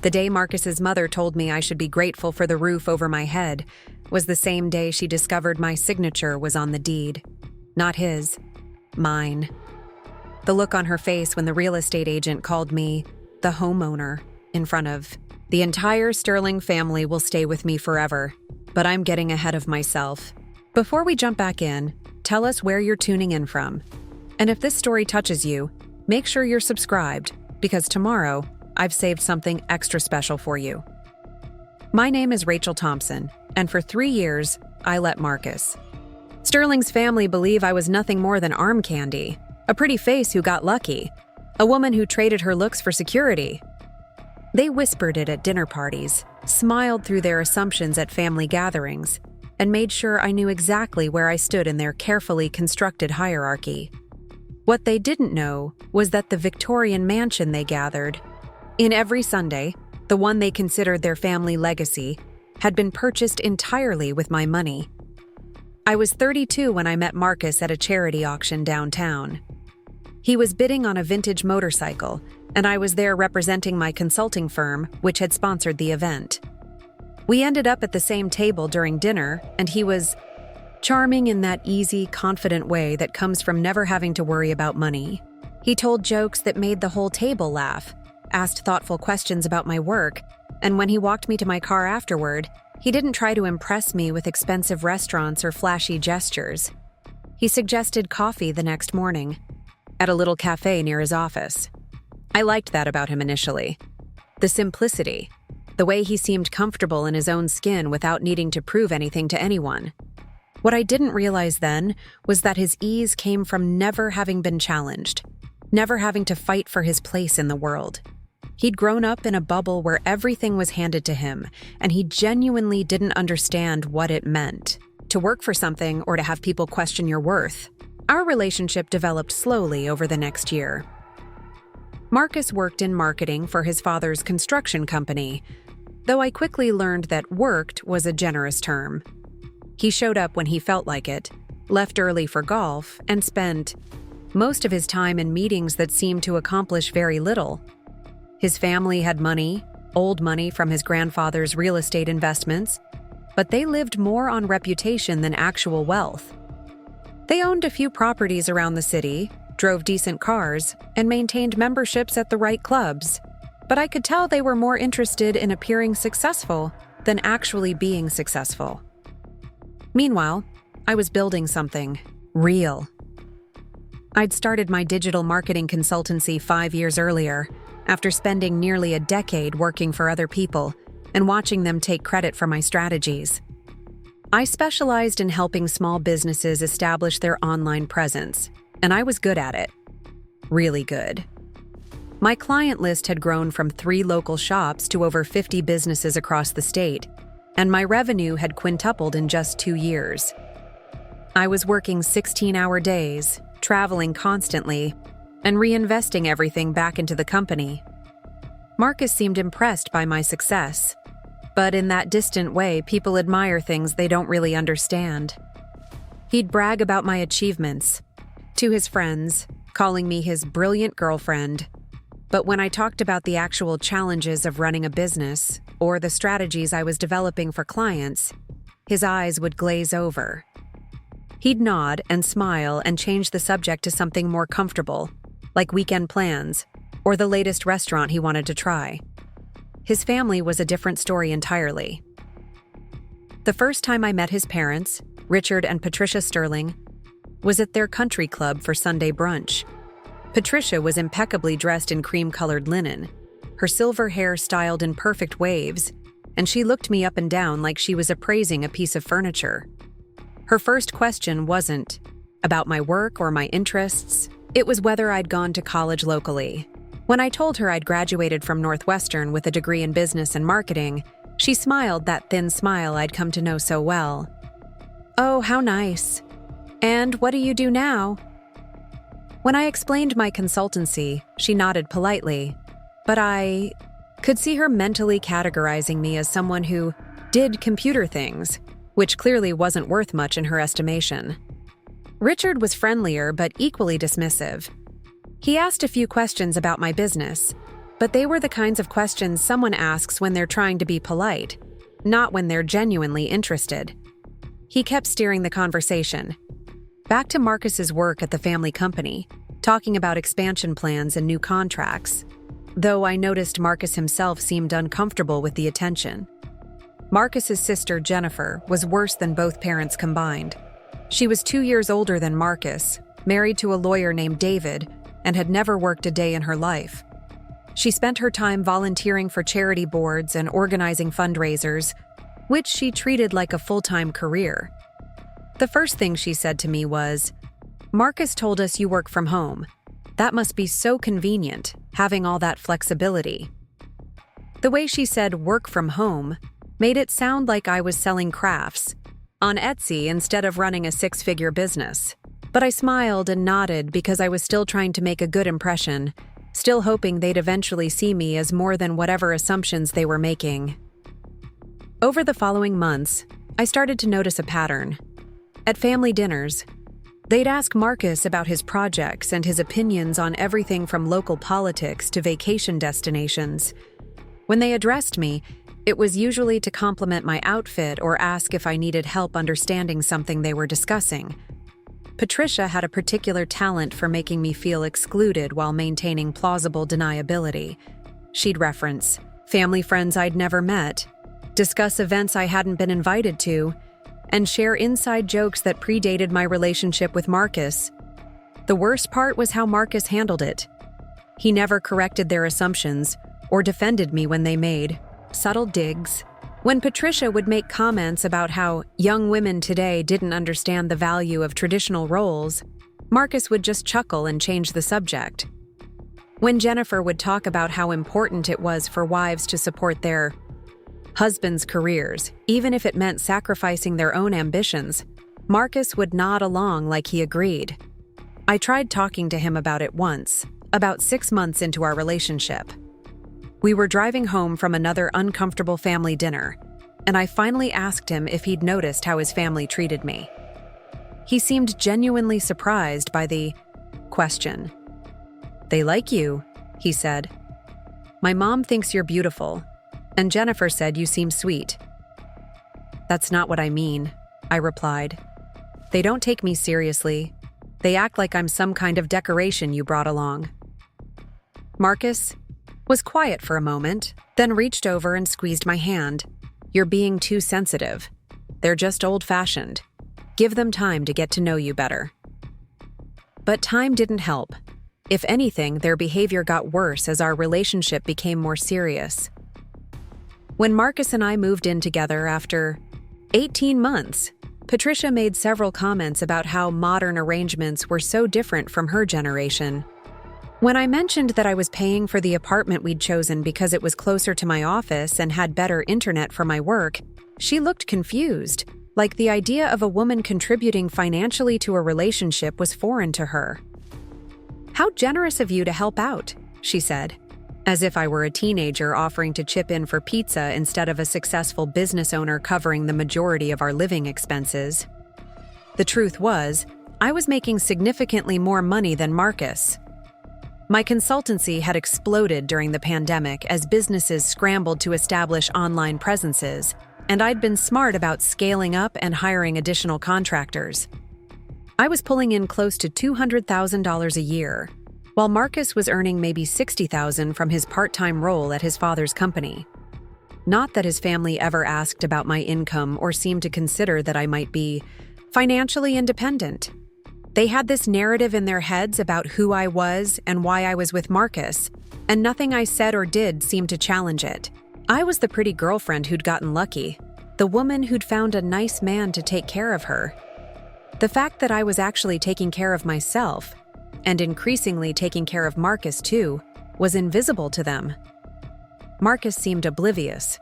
The day Marcus's mother told me I should be grateful for the roof over my head was the same day she discovered my signature was on the deed. Not his, mine. The look on her face when the real estate agent called me the homeowner in front of, "The entire Sterling family will stay with me forever, but I'm getting ahead of myself." Before we jump back in, tell us where you're tuning in from. And if this story touches you, make sure you're subscribed, because tomorrow, I've saved something extra special for you. My name is Rachel Thompson, and for 3 years, I let Marcus. Sterling's family believe I was nothing more than arm candy, a pretty face who got lucky, a woman who traded her looks for security. They whispered it at dinner parties, smiled through their assumptions at family gatherings, and made sure I knew exactly where I stood in their carefully constructed hierarchy. What they didn't know was that the Victorian mansion they gathered in every Sunday, the one they considered their family legacy, had been purchased entirely with my money. I was 32 when I met Marcus at a charity auction downtown. He was bidding on a vintage motorcycle, and I was there representing my consulting firm, which had sponsored the event. We ended up at the same table during dinner, and he was charming in that easy, confident way that comes from never having to worry about money. He told jokes that made the whole table laugh, asked thoughtful questions about my work, and when he walked me to my car afterward, he didn't try to impress me with expensive restaurants or flashy gestures. He suggested coffee the next morning, at a little café near his office. I liked that about him initially. The simplicity, the way he seemed comfortable in his own skin without needing to prove anything to anyone. What I didn't realize then was that his ease came from never having been challenged, never having to fight for his place in the world. He'd grown up in a bubble where everything was handed to him, and he genuinely didn't understand what it meant to work for something or to have people question your worth. Our relationship developed slowly over the next year. Marcus worked in marketing for his father's construction company, though I quickly learned that "worked" was a generous term. He showed up when he felt like it, left early for golf, and spent most of his time in meetings that seemed to accomplish very little. His family had money, old money from his grandfather's real estate investments, but they lived more on reputation than actual wealth. They owned a few properties around the city, drove decent cars, and maintained memberships at the right clubs, but I could tell they were more interested in appearing successful than actually being successful. Meanwhile, I was building something real. I'd started my digital marketing consultancy 5 years earlier, after spending nearly a decade working for other people and watching them take credit for my strategies. I specialized in helping small businesses establish their online presence, and I was good at it. Really good. My client list had grown from 3 local shops to over 50 businesses across the state, and my revenue had quintupled in just 2 years. I was working 16-hour days, traveling constantly, and reinvesting everything back into the company. Marcus seemed impressed by my success, but in that distant way, people admire things they don't really understand. He'd brag about my achievements to his friends, calling me his brilliant girlfriend. But when I talked about the actual challenges of running a business or the strategies I was developing for clients, his eyes would glaze over. He'd nod and smile and change the subject to something more comfortable, like weekend plans or the latest restaurant he wanted to try. His family was a different story entirely. The first time I met his parents, Richard and Patricia Sterling, was at their country club for Sunday brunch. Patricia was impeccably dressed in cream-colored linen, her silver hair styled in perfect waves, and she looked me up and down like she was appraising a piece of furniture. Her first question wasn't about my work or my interests. It was whether I'd gone to college locally. When I told her I'd graduated from Northwestern with a degree in business and marketing, she smiled that thin smile I'd come to know so well. "Oh, how nice. And what do you do now?" When I explained my consultancy, she nodded politely, but I could see her mentally categorizing me as someone who did computer things, which clearly wasn't worth much in her estimation. Richard was friendlier but equally dismissive. He asked a few questions about my business, But they were the kinds of questions someone asks when they're trying to be polite, not when they're genuinely interested. He kept steering the conversation. Back to Marcus's work at the family company, talking about expansion plans and new contracts, though I noticed Marcus himself seemed uncomfortable with the attention. Marcus's sister, Jennifer, was worse than both parents combined. She was 2 years older than Marcus, married to a lawyer named David, and had never worked a day in her life. She spent her time volunteering for charity boards and organizing fundraisers, which she treated like a full-time career. The first thing she said to me was, "Marcus told us you work from home. That must be so convenient, having all that flexibility." The way she said "work from home" made it sound like I was selling crafts on Etsy instead of running a 6-figure business. But I smiled and nodded because I was still trying to make a good impression, still hoping they'd eventually see me as more than whatever assumptions they were making. Over the following months, I started to notice a pattern. At family dinners, they'd ask Marcus about his projects and his opinions on everything from local politics to vacation destinations. When they addressed me, it was usually to compliment my outfit or ask if I needed help understanding something they were discussing. Patricia had a particular talent for making me feel excluded while maintaining plausible deniability. She'd reference family friends I'd never met, discuss events I hadn't been invited to, and share inside jokes that predated my relationship with Marcus. The worst part was how Marcus handled it. He never corrected their assumptions or defended me when they made subtle digs. When Patricia would make comments about how young women today didn't understand the value of traditional roles, Marcus would just chuckle and change the subject. When Jennifer would talk about how important it was for wives to support their husbands' careers, even if it meant sacrificing their own ambitions, Marcus would nod along like he agreed. I tried talking to him about it once, about 6 months into our relationship. We were driving home from another uncomfortable family dinner, and I finally asked him if he'd noticed how his family treated me. He seemed genuinely surprised by the question. "They like you," he said. "My mom thinks you're beautiful, and Jennifer said you seem sweet." "That's not what I mean," I replied. "They don't take me seriously. They act like I'm some kind of decoration you brought along." Marcus was quiet for a moment, then reached over and squeezed my hand. "You're being too sensitive. They're just old-fashioned. Give them time to get to know you better." But time didn't help. If anything, their behavior got worse as our relationship became more serious. When Marcus and I moved in together after 18 months, Patricia made several comments about how modern arrangements were so different from her generation. When I mentioned that I was paying for the apartment we'd chosen because it was closer to my office and had better internet for my work, she looked confused, like the idea of a woman contributing financially to a relationship was foreign to her. "How generous of you to help out," she said, as if I were a teenager offering to chip in for pizza instead of a successful business owner covering the majority of our living expenses. The truth was, I was making significantly more money than Marcus. My consultancy had exploded during the pandemic as businesses scrambled to establish online presences, and I'd been smart about scaling up and hiring additional contractors. I was pulling in close to $200,000 a year, while Marcus was earning maybe $60,000 from his part-time role at his father's company. Not that his family ever asked about my income or seemed to consider that I might be financially independent. They had this narrative in their heads about who I was and why I was with Marcus, and nothing I said or did seemed to challenge it. I was the pretty girlfriend who'd gotten lucky, the woman who'd found a nice man to take care of her. The fact that I was actually taking care of myself, and increasingly taking care of Marcus too, was invisible to them. Marcus seemed oblivious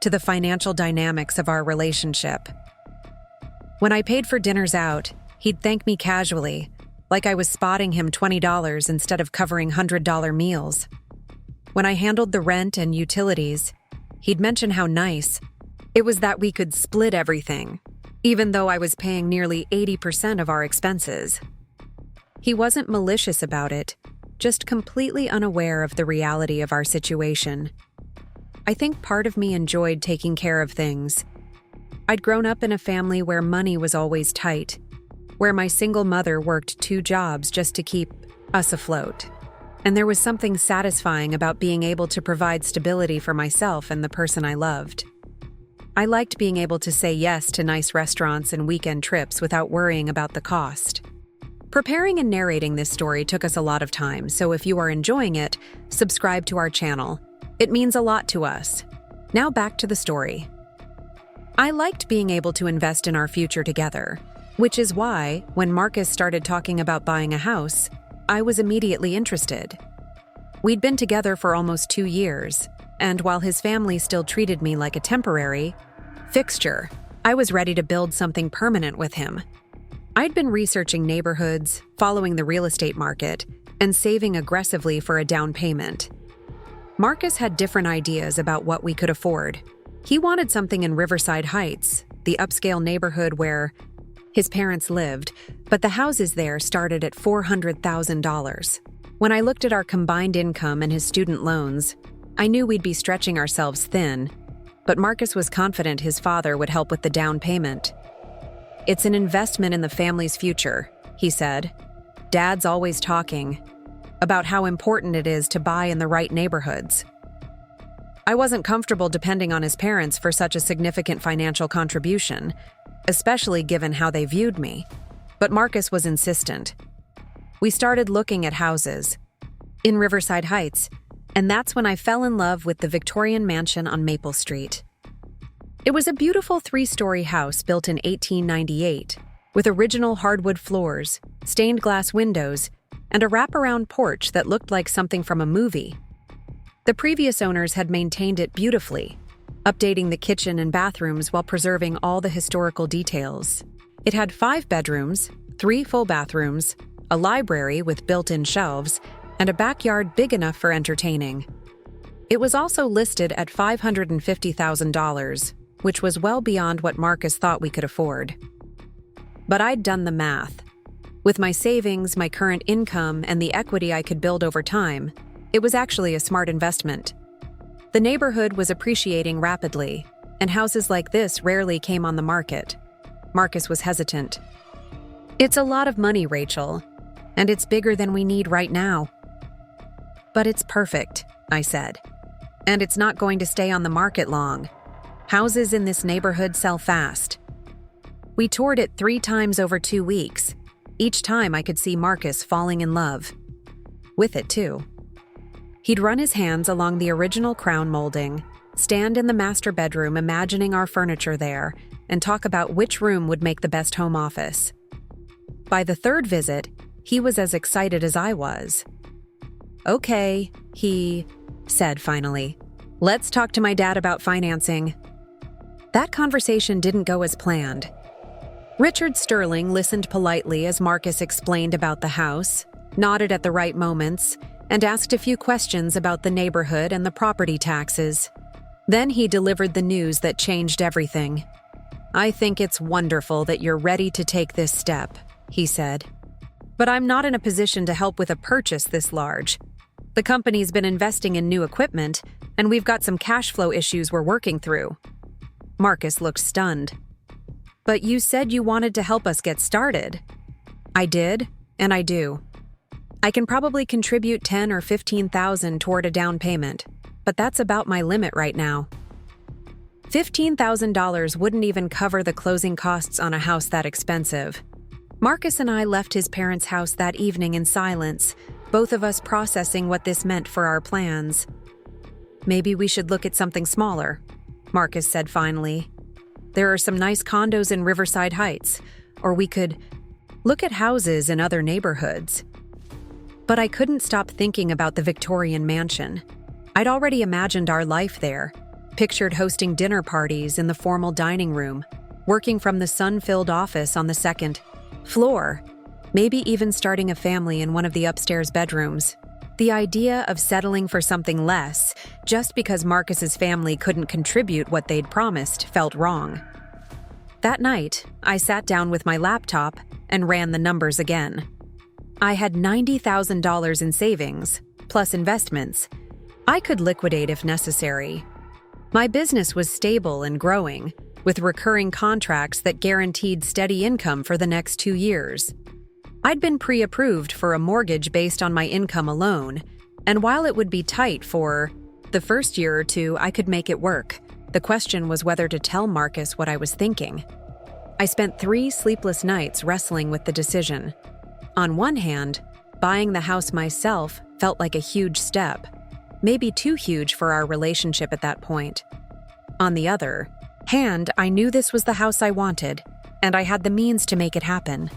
to the financial dynamics of our relationship. When I paid for dinners out, he'd thank me casually, like I was spotting him $20 instead of covering $100 meals. When I handled the rent and utilities, he'd mention how nice it was that we could split everything, even though I was paying nearly 80% of our expenses. He wasn't malicious about it, just completely unaware of the reality of our situation. I think part of me enjoyed taking care of things. I'd grown up in a family where money was always tight, where my single mother worked 2 jobs just to keep us afloat. And there was something satisfying about being able to provide stability for myself and the person I loved. I liked being able to say yes to nice restaurants and weekend trips without worrying about the cost. Preparing and narrating this story took us a lot of time, so if you are enjoying it, subscribe to our channel. It means a lot to us. Now back to the story. I liked being able to invest in our future together, which is why, when Marcus started talking about buying a house, I was immediately interested. We'd been together for almost 2 years, and while his family still treated me like a temporary fixture, I was ready to build something permanent with him. I'd been researching neighborhoods, following the real estate market, and saving aggressively for a down payment. Marcus had different ideas about what we could afford. He wanted something in Riverside Heights, the upscale neighborhood where his parents lived, but the houses there started at $400,000. When I looked at our combined income and his student loans, I knew we'd be stretching ourselves thin, but Marcus was confident his father would help with the down payment. "It's an investment in the family's future," he said. "Dad's always talking about how important it is to buy in the right neighborhoods." I wasn't comfortable depending on his parents for such a significant financial contribution, especially given how they viewed me. But Marcus was insistent. We started looking at houses in Riverside Heights, and that's when I fell in love with the Victorian mansion on Maple Street. It was a beautiful 3-story house built in 1898, with original hardwood floors, stained glass windows, and a wraparound porch that looked like something from a movie. The previous owners had maintained it beautifully, updating the kitchen and bathrooms while preserving all the historical details. It had 5 bedrooms, 3 full bathrooms, a library with built-in shelves, and a backyard big enough for entertaining. It was also listed at $550,000, which was well beyond what Marcus thought we could afford. But I'd done the math. With my savings, my current income, and the equity I could build over time, it was actually a smart investment. The neighborhood was appreciating rapidly, and houses like this rarely came on the market. Marcus was hesitant. "It's a lot of money, Rachel, and it's bigger than we need right now." "But it's perfect," I said. "And it's not going to stay on the market long. Houses in this neighborhood sell fast." We toured it 3 times over 2 weeks. Each time I could see Marcus falling in love. With it, too. He'd run his hands along the original crown molding, stand in the master bedroom imagining our furniture there, and talk about which room would make the best home office. By the 3rd visit, he was as excited as I was. "Okay," he said finally. "Let's talk to my dad about financing." That conversation didn't go as planned. Richard Sterling listened politely as Marcus explained about the house, nodded at the right moments, and asked a few questions about the neighborhood and the property taxes. Then he delivered the news that changed everything. "I think it's wonderful that you're ready to take this step," he said. "But I'm not in a position to help with a purchase this large. The company's been investing in new equipment, and we've got some cash flow issues we're working through." Marcus looked stunned. "But you said you wanted to help us get started." "I did, and I do. I can probably contribute $10,000 or $15,000 toward a down payment, but that's about my limit right now." $15,000 wouldn't even cover the closing costs on a house that expensive. Marcus and I left his parents' house that evening in silence, both of us processing what this meant for our plans. "Maybe we should look at something smaller," Marcus said finally. "There are some nice condos in Riverside Heights, or we could look at houses in other neighborhoods." But I couldn't stop thinking about the Victorian mansion. I'd already imagined our life there, pictured hosting dinner parties in the formal dining room, working from the sun-filled office on the 2nd floor, maybe even starting a family in one of the upstairs bedrooms. The idea of settling for something less, just because Marcus's family couldn't contribute what they'd promised, felt wrong. That night, I sat down with my laptop and ran the numbers again. I had $90,000 in savings, plus investments. I could liquidate if necessary. My business was stable and growing, with recurring contracts that guaranteed steady income for the next 2 years. I'd been pre-approved for a mortgage based on my income alone, and while it would be tight for the first year or two, I could make it work. The question was whether to tell Marcus what I was thinking. I spent 3 sleepless nights wrestling with the decision. On one hand, buying the house myself felt like a huge step, maybe too huge for our relationship at that point. On the other hand, I knew this was the house I wanted, and I had the means to make it happen.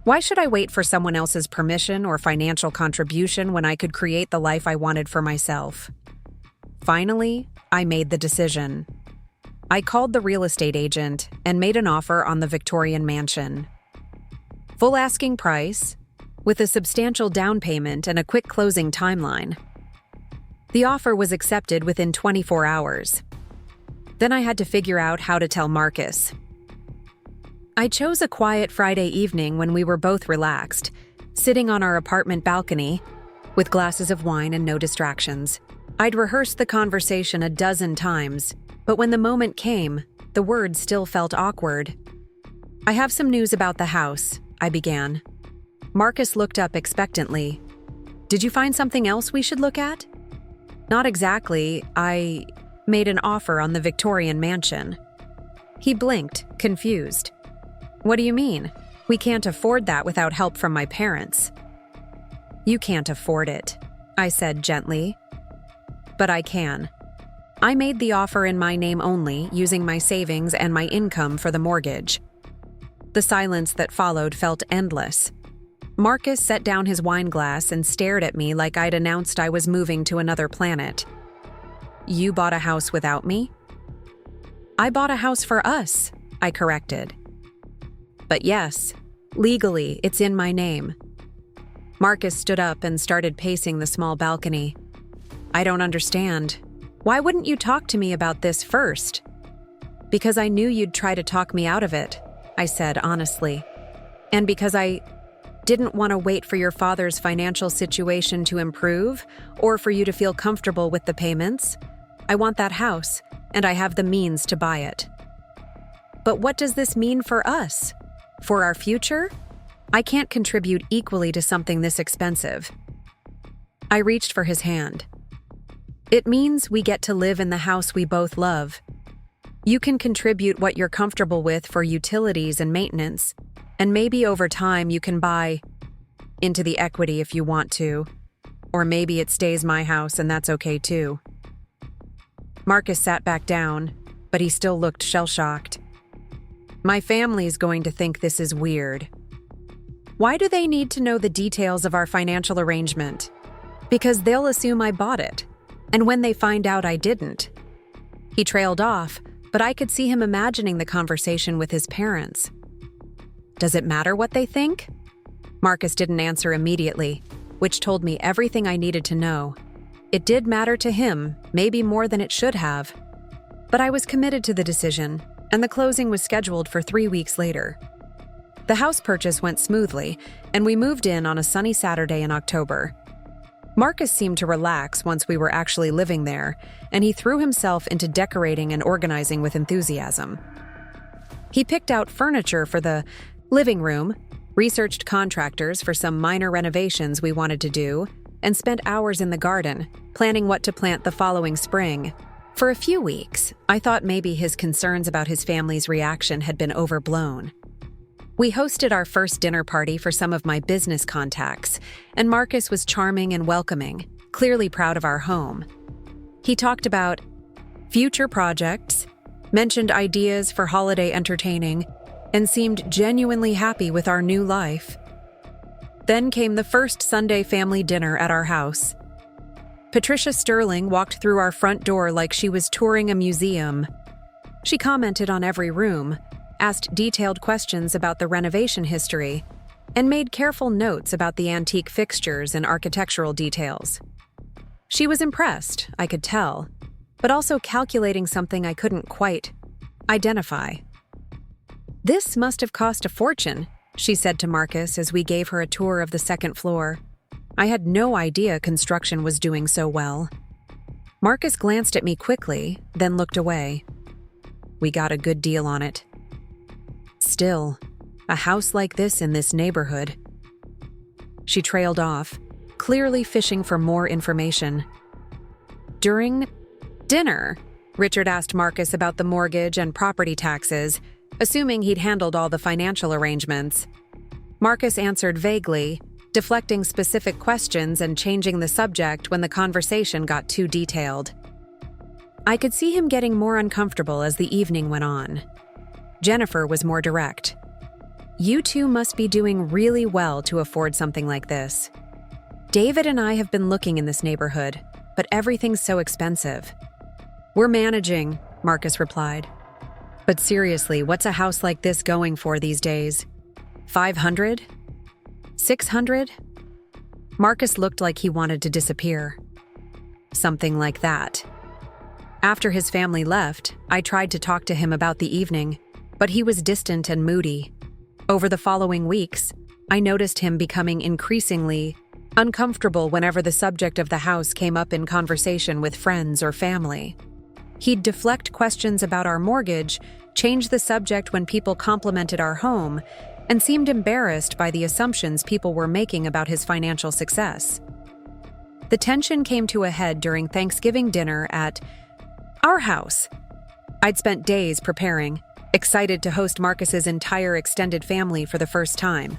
Why should I wait for someone else's permission or financial contribution when I could create the life I wanted for myself? Finally, I made the decision. I called the real estate agent and made an offer on the Victorian mansion. Full asking price, with a substantial down payment and a quick closing timeline. The offer was accepted within 24 hours. Then I had to figure out how to tell Marcus. I chose a quiet Friday evening when we were both relaxed, sitting on our apartment balcony, with glasses of wine and no distractions. I'd rehearsed the conversation a dozen times, but when the moment came, the words still felt awkward. "I have some news about the house," I began. Marcus looked up expectantly. "Did you find something else we should look at?" "Not exactly. I made an offer on the Victorian mansion." He blinked, confused. "What do you mean? We can't afford that without help from my parents." "You can't afford it," I said gently. "But I can. I made the offer in my name only, using my savings and my income for the mortgage." The silence that followed felt endless. Marcus set down his wine glass and stared at me like I'd announced I was moving to another planet. "You bought a house without me?" "I bought a house for us," I corrected. "But yes, legally, it's in my name." Marcus stood up and started pacing the small balcony. "I don't understand. Why wouldn't you talk to me about this first?" "Because I knew you'd try to talk me out of it," I said honestly. "And because I didn't want to wait for your father's financial situation to improve or for you to feel comfortable with the payments. I want that house, and I have the means to buy it." "But what does this mean for us? For our future? I can't contribute equally to something this expensive." I reached for his hand. "It means we get to live in the house we both love. You can contribute what you're comfortable with for utilities and maintenance, and maybe over time you can buy into the equity if you want to. Or maybe it stays my house and that's okay too." Marcus sat back down, but he still looked shell-shocked. "My family's going to think this is weird." "Why do they need to know the details of our financial arrangement?" "Because they'll assume I bought it. And when they find out I didn't." He trailed off, but I could see him imagining the conversation with his parents. "Does it matter what they think?" Marcus didn't answer immediately, which told me everything I needed to know. It did matter to him, maybe more than it should have. But I was committed to the decision, and the closing was scheduled for 3 weeks later. The house purchase went smoothly, and we moved in on a sunny Saturday in October. Marcus seemed to relax once we were actually living there, and he threw himself into decorating and organizing with enthusiasm. He picked out furniture for the living room, researched contractors for some minor renovations we wanted to do, and spent hours in the garden, planning what to plant the following spring. For a few weeks, I thought maybe his concerns about his family's reaction had been overblown. We hosted our first dinner party for some of my business contacts, and Marcus was charming and welcoming, clearly proud of our home. He talked about future projects, mentioned ideas for holiday entertaining, and seemed genuinely happy with our new life. Then came the first Sunday family dinner at our house. Patricia Sterling walked through our front door like she was touring a museum. She commented on every room, asked detailed questions about the renovation history, and made careful notes about the antique fixtures and architectural details. She was impressed, I could tell, but also calculating something I couldn't quite identify. "This must have cost a fortune," she said to Marcus as we gave her a tour of the second floor. I had no idea construction was doing so well. Marcus glanced at me quickly, then looked away. We got a good deal on it. Still, a house like this in this neighborhood. She trailed off, clearly fishing for more information. During dinner, Richard asked Marcus about the mortgage and property taxes, assuming he'd handled all the financial arrangements. Marcus answered vaguely, deflecting specific questions and changing the subject when the conversation got too detailed. I could see him getting more uncomfortable as the evening went on. Jennifer was more direct. You two must be doing really well to afford something like this. David and I have been looking in this neighborhood, but everything's so expensive. We're managing, Marcus replied. But seriously, what's a house like this going for these days? 500? 600? Marcus looked like he wanted to disappear. Something like that. After his family left, I tried to talk to him about the evening, but he was distant and moody. Over the following weeks, I noticed him becoming increasingly uncomfortable whenever the subject of the house came up in conversation with friends or family. He'd deflect questions about our mortgage, change the subject when people complimented our home, and seemed embarrassed by the assumptions people were making about his financial success. The tension came to a head during Thanksgiving dinner at our house. I'd spent days preparing, excited to host Marcus's entire extended family for the first time.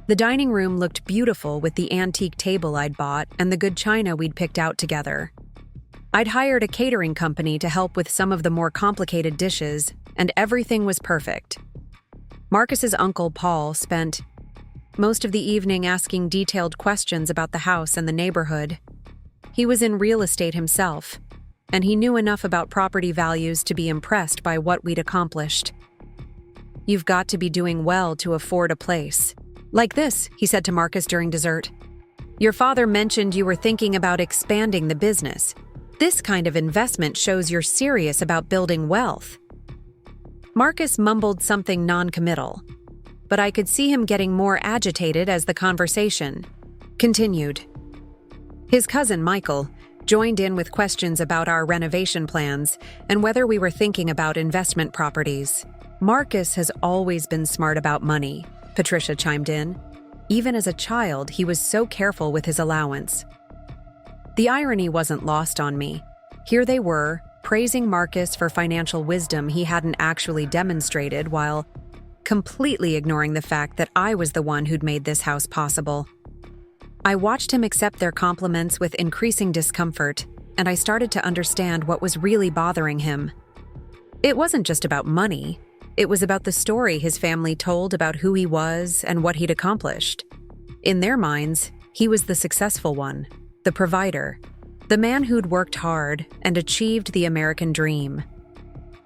The dining room looked beautiful with the antique table I'd bought and the good china we'd picked out together. I'd hired a catering company to help with some of the more complicated dishes, and everything was perfect. Marcus's uncle Paul spent most of the evening asking detailed questions about the house and the neighborhood. He was in real estate himself, and he knew enough about property values to be impressed by what we'd accomplished. You've got to be doing well to afford a place. Like this, he said to Marcus during dessert. Your father mentioned you were thinking about expanding the business. This kind of investment shows you're serious about building wealth. Marcus mumbled something non-committal, but I could see him getting more agitated as the conversation continued. His cousin, Michael, joined in with questions about our renovation plans and whether we were thinking about investment properties. Marcus has always been smart about money, Patricia chimed in. Even as a child, he was so careful with his allowance. The irony wasn't lost on me. Here they were, praising Marcus for financial wisdom he hadn't actually demonstrated while completely ignoring the fact that I was the one who'd made this house possible. I watched him accept their compliments with increasing discomfort, and I started to understand what was really bothering him. It wasn't just about money. It was about the story his family told about who he was and what he'd accomplished. In their minds, he was the successful one, the provider, the man who'd worked hard and achieved the American dream.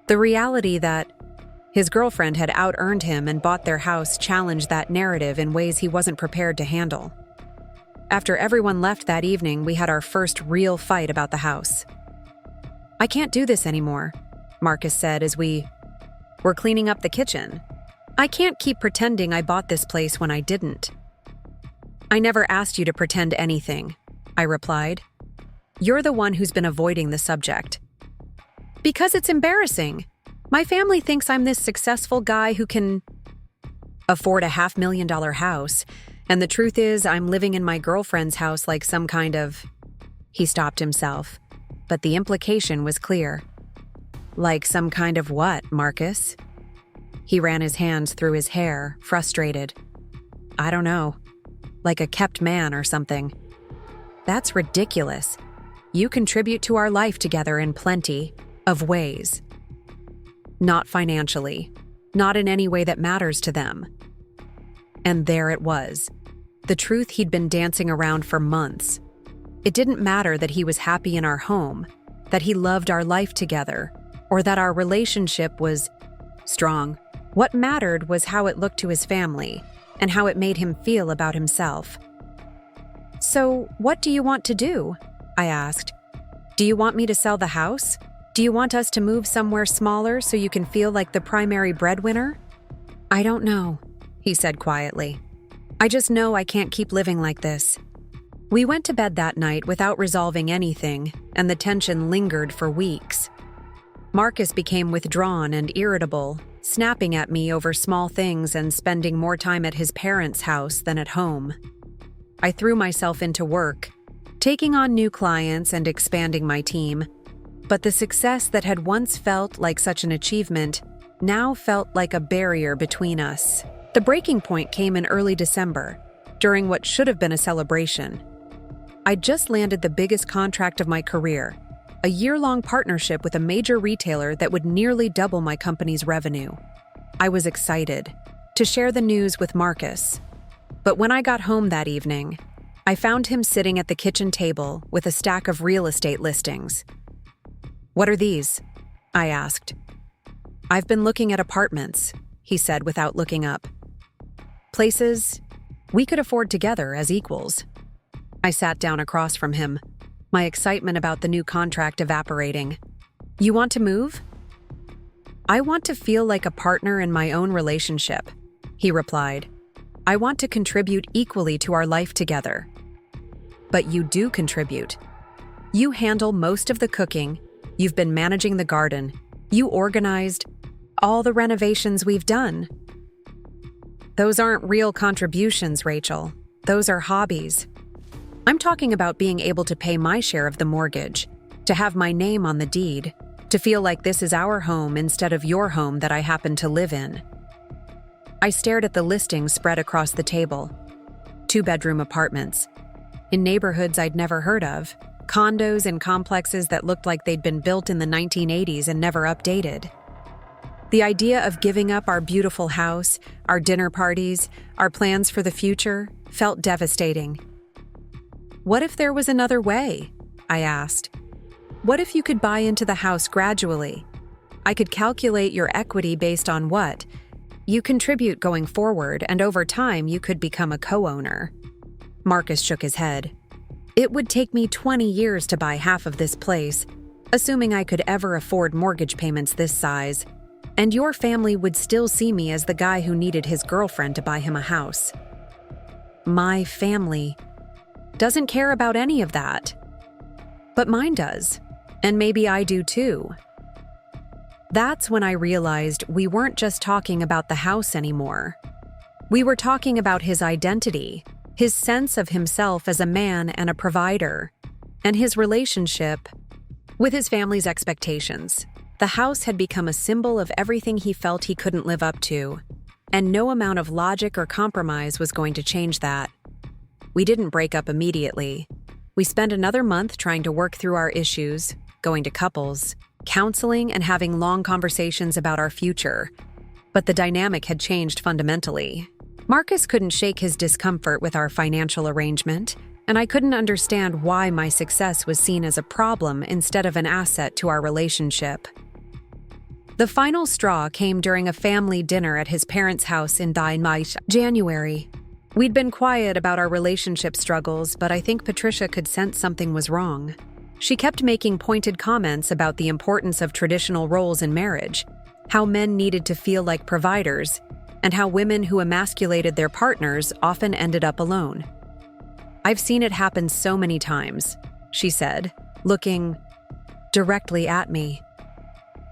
The reality that his girlfriend had out-earned him and bought their house challenged that narrative in ways he wasn't prepared to handle. After everyone left that evening, we had our first real fight about the house. I can't do this anymore, Marcus said as we were cleaning up the kitchen. I can't keep pretending I bought this place when I didn't. I never asked you to pretend anything, I replied. You're the one who's been avoiding the subject. Because it's embarrassing. My family thinks I'm this successful guy who can afford a $500,000 house, and the truth is I'm living in my girlfriend's house like some kind of… He stopped himself, but the implication was clear. Like some kind of what, Marcus? He ran his hands through his hair, frustrated. I don't know. Like a kept man or something. That's ridiculous. You contribute to our life together in plenty of ways. Not financially. Not in any way that matters to them. And there it was. The truth he'd been dancing around for months. It didn't matter that he was happy in our home, that he loved our life together, or that our relationship was strong. What mattered was how it looked to his family, and how it made him feel about himself. So, what do you want to do? I asked. Do you want me to sell the house? Do you want us to move somewhere smaller so you can feel like the primary breadwinner? I don't know, he said quietly. I just know I can't keep living like this. We went to bed that night without resolving anything, and the tension lingered for weeks. Marcus became withdrawn and irritable, snapping at me over small things and spending more time at his parents' house than at home. I threw myself into work, taking on new clients and expanding my team, but the success that had once felt like such an achievement now felt like a barrier between us. The breaking point came in early December, during what should have been a celebration. I'd just landed the biggest contract of my career, a year-long partnership with a major retailer that would nearly double my company's revenue. I was excited to share the news with Marcus. But when I got home that evening, I found him sitting at the kitchen table with a stack of real estate listings. What are these? I asked. I've been looking at apartments, he said without looking up. Places we could afford together as equals. I sat down across from him, my excitement about the new contract evaporating. You want to move? I want to feel like a partner in my own relationship, he replied. I want to contribute equally to our life together. But you do contribute. You handle most of the cooking, you've been managing the garden, you organized all the renovations we've done. Those aren't real contributions, Rachel. Those are hobbies. I'm talking about being able to pay my share of the mortgage, to have my name on the deed, to feel like this is our home instead of your home that I happen to live in. I stared at the listings spread across the table. 2-bedroom apartments. In neighborhoods I'd never heard of. Condos and complexes that looked like they'd been built in the 1980s and never updated. The idea of giving up our beautiful house, our dinner parties, our plans for the future felt devastating. What if there was another way? I asked. What if you could buy into the house gradually? I could calculate your equity based on what you contribute going forward, and over time you could become a co-owner. Marcus shook his head. It would take me 20 years to buy half of this place, assuming I could ever afford mortgage payments this size, and your family would still see me as the guy who needed his girlfriend to buy him a house. My family doesn't care about any of that. But mine does, and maybe I do too. That's when I realized we weren't just talking about the house anymore. We were talking about his identity, his sense of himself as a man and a provider, and his relationship with his family's expectations. The house had become a symbol of everything he felt he couldn't live up to, and no amount of logic or compromise was going to change that. We didn't break up immediately. We spent another month trying to work through our issues, going to couples, counseling, and having long conversations about our future. But the dynamic had changed fundamentally. Marcus couldn't shake his discomfort with our financial arrangement, and I couldn't understand why my success was seen as a problem instead of an asset to our relationship. The final straw came during a family dinner at his parents' house in January. We'd been quiet about our relationship struggles, but I think Patricia could sense something was wrong. She kept making pointed comments about the importance of traditional roles in marriage, how men needed to feel like providers, and how women who emasculated their partners often ended up alone. I've seen it happen so many times, she said, looking directly at me.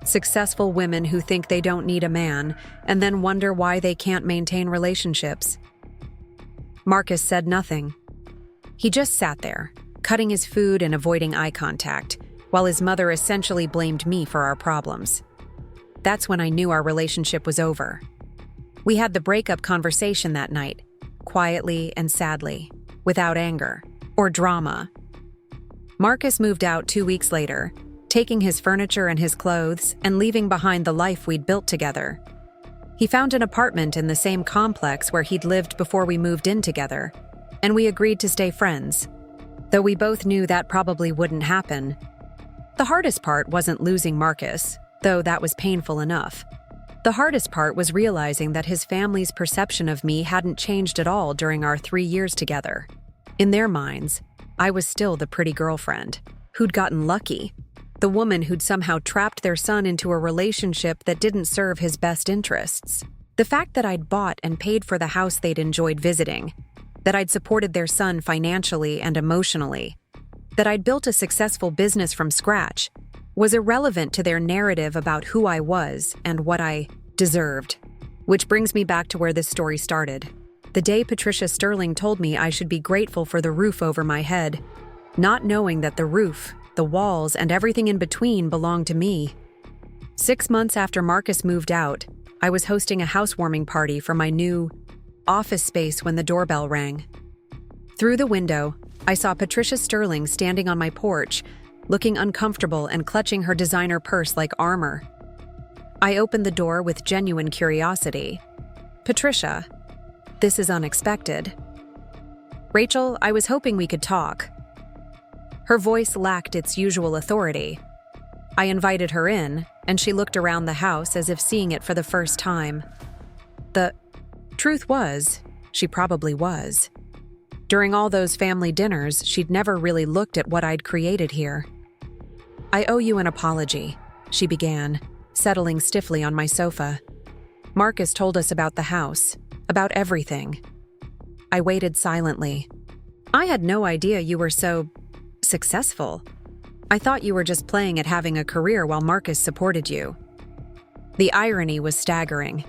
Successful women who think they don't need a man and then wonder why they can't maintain relationships. Marcus said nothing. He just sat there, cutting his food and avoiding eye contact, while his mother essentially blamed me for our problems. That's when I knew our relationship was over. We had the breakup conversation that night, quietly and sadly, without anger or drama. Marcus moved out 2 weeks later, taking his furniture and his clothes and leaving behind the life we'd built together. He found an apartment in the same complex where he'd lived before we moved in together, and we agreed to stay friends, though we both knew that probably wouldn't happen. The hardest part wasn't losing Marcus, though that was painful enough. The hardest part was realizing that his family's perception of me hadn't changed at all during our 3 years together. In their minds, I was still the pretty girlfriend who'd gotten lucky, the woman who'd somehow trapped their son into a relationship that didn't serve his best interests. The fact that I'd bought and paid for the house they'd enjoyed visiting, that I'd supported their son financially and emotionally, that I'd built a successful business from scratch, was irrelevant to their narrative about who I was and what I deserved. Which brings me back to where this story started. The day Patricia Sterling told me I should be grateful for the roof over my head, not knowing that the roof, the walls, and everything in between belonged to me. 6 months after Marcus moved out, I was hosting a housewarming party for my new office space when the doorbell rang. Through the window, I saw Patricia Sterling standing on my porch, looking uncomfortable and clutching her designer purse like armor. I opened the door with genuine curiosity. "Patricia, this is unexpected." "Rachel, I was hoping we could talk." Her voice lacked its usual authority. I invited her in, and she looked around the house as if seeing it for the first time. The truth was, she probably was. During all those family dinners, she'd never really looked at what I'd created here. "I owe you an apology," she began, settling stiffly on my sofa. "Marcus told us about the house, about everything." I waited silently. "I had no idea you were so successful. I thought you were just playing at having a career while Marcus supported you." The irony was staggering.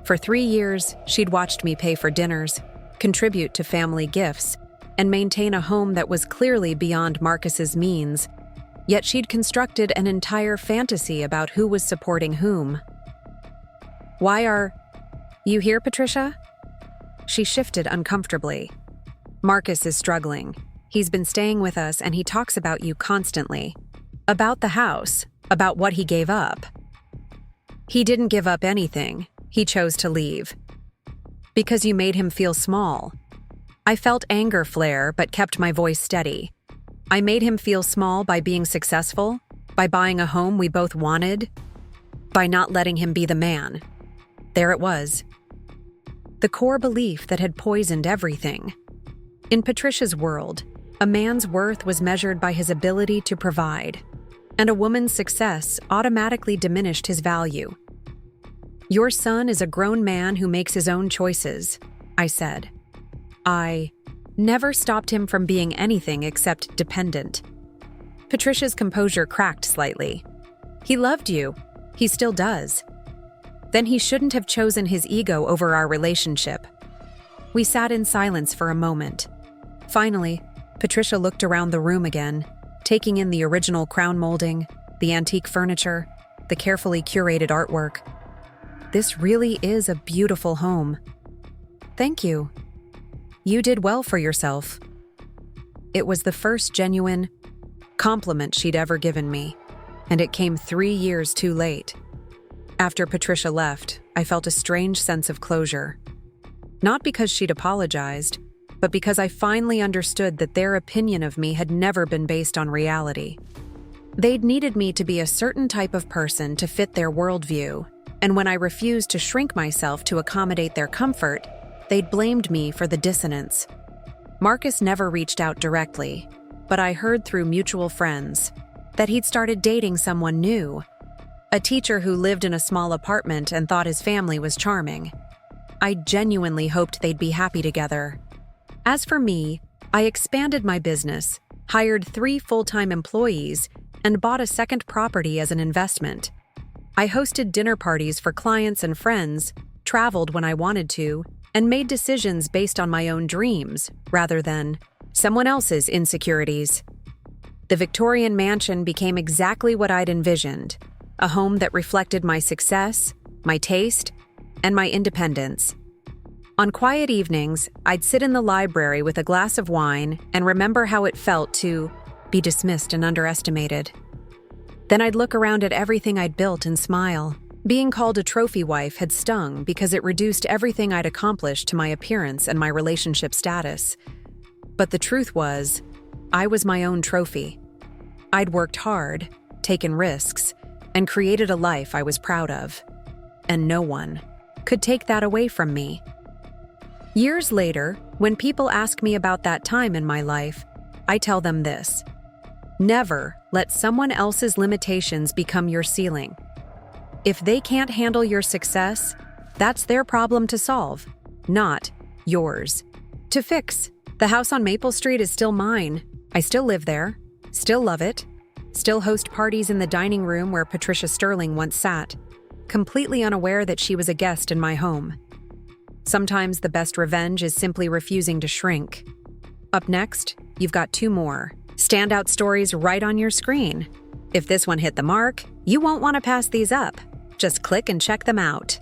For 3 years, she'd watched me pay for dinners, contribute to family gifts, and maintain a home that was clearly beyond Marcus's means, yet she'd constructed an entire fantasy about who was supporting whom. "Why are you here, Patricia?" She shifted uncomfortably. "Marcus is struggling. He's been staying with us and he talks about you constantly. About the house, about what he gave up." "He didn't give up anything. He chose to leave. Because you made him feel small." I felt anger flare but kept my voice steady. "I made him feel small by being successful, by buying a home we both wanted, by not letting him be the man." There it was. The core belief that had poisoned everything. In Patricia's world, a man's worth was measured by his ability to provide, and a woman's success automatically diminished his value. "Your son is a grown man who makes his own choices," I said. I never stopped him from being anything except dependent. Patricia's composure cracked slightly. "He loved you. He still does. Then he shouldn't have chosen his ego over our relationship." We sat in silence for a moment. Finally, Patricia looked around the room again, taking in the original crown molding, the antique furniture, the carefully curated artwork. "This really is a beautiful home." "Thank you. You did well for yourself." It was the first genuine compliment she'd ever given me, and it came 3 years too late. After Patricia left, I felt a strange sense of closure. Not because she'd apologized, but because I finally understood that their opinion of me had never been based on reality. They'd needed me to be a certain type of person to fit their worldview, and when I refused to shrink myself to accommodate their comfort, they'd blamed me for the dissonance. Marcus never reached out directly, but I heard through mutual friends that he'd started dating someone new, a teacher who lived in a small apartment and thought his family was charming. I genuinely hoped they'd be happy together. As for me, I expanded my business, hired 3 full-time employees, and bought a second property as an investment. I hosted dinner parties for clients and friends, traveled when I wanted to, and made decisions based on my own dreams rather than someone else's insecurities. The Victorian mansion became exactly what I'd envisioned, a home that reflected my success, my taste, and my independence. On quiet evenings, I'd sit in the library with a glass of wine and remember how it felt to be dismissed and underestimated. Then I'd look around at everything I'd built and smile. Being called a trophy wife had stung because it reduced everything I'd accomplished to my appearance and my relationship status. But the truth was, I was my own trophy. I'd worked hard, taken risks, and created a life I was proud of. And no one could take that away from me. Years later, when people ask me about that time in my life, I tell them this: never let someone else's limitations become your ceiling. If they can't handle your success, That's their problem to solve, not yours. To fix. The house on Maple Street is still mine. I still live there, still love it, still host parties in the dining room where Patricia Sterling once sat, completely unaware that she was a guest in my home. Sometimes the best revenge is simply refusing to shrink. Up next, you've got 2 more standout stories right on your screen. If this one hit the mark, you won't want to pass these up. Just click and check them out.